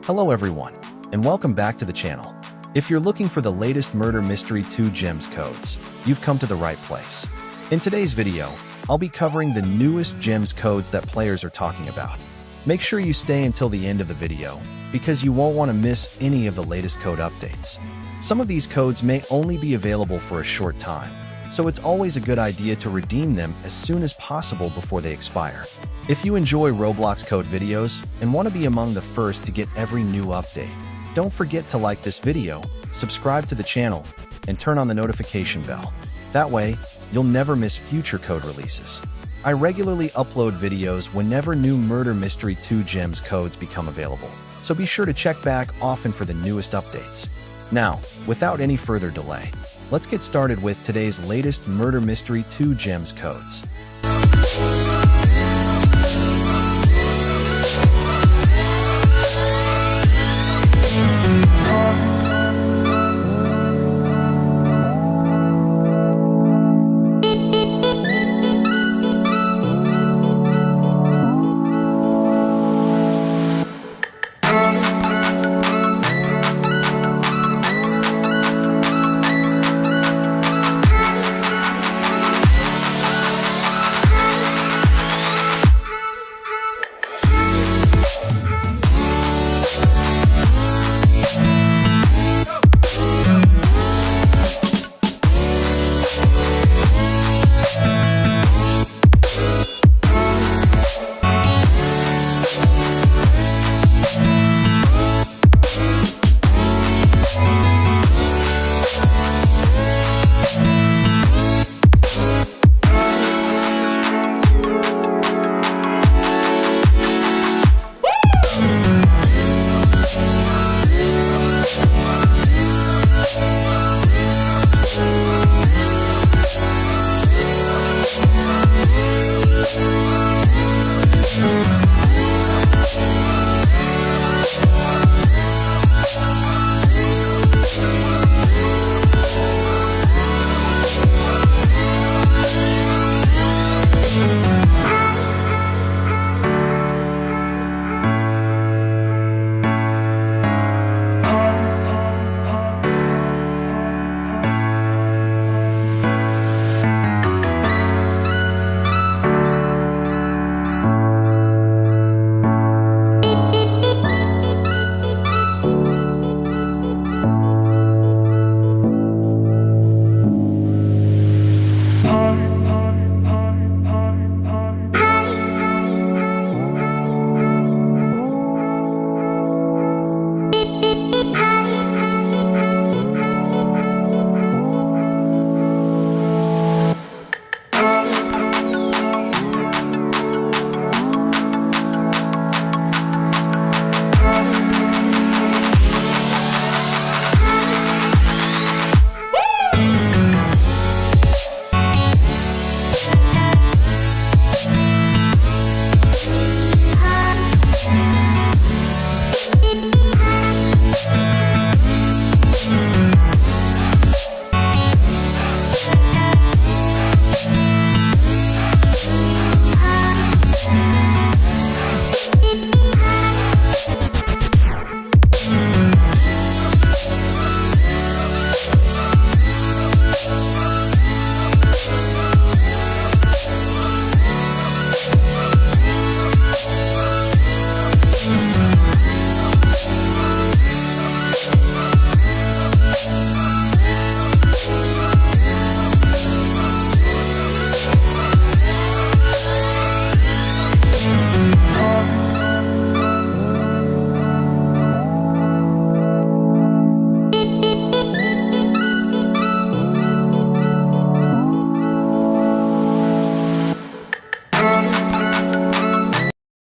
Hello everyone, and welcome back to the channel. If you're looking for the latest Murder Mystery 2 gems codes, you've come to the right place. In today's video, I'll be covering the newest gems codes that players are talking about. Make sure you stay until the end of the video, because you won't want to miss any of the latest code updates. Some of these codes may only be available for a short time, so it's always a good idea to redeem them as soon as possible before they expire. If you enjoy Roblox code videos and want to be among the first to get every new update, don't forget to like this video, subscribe to the channel, and turn on the notification bell. That way, you'll never miss future code releases. I regularly upload videos whenever new Murder Mystery 2 gems codes become available, so be sure to check back often for the newest updates. Now, without any further delay, let's get started with today's latest Murder Mystery 2 gems codes.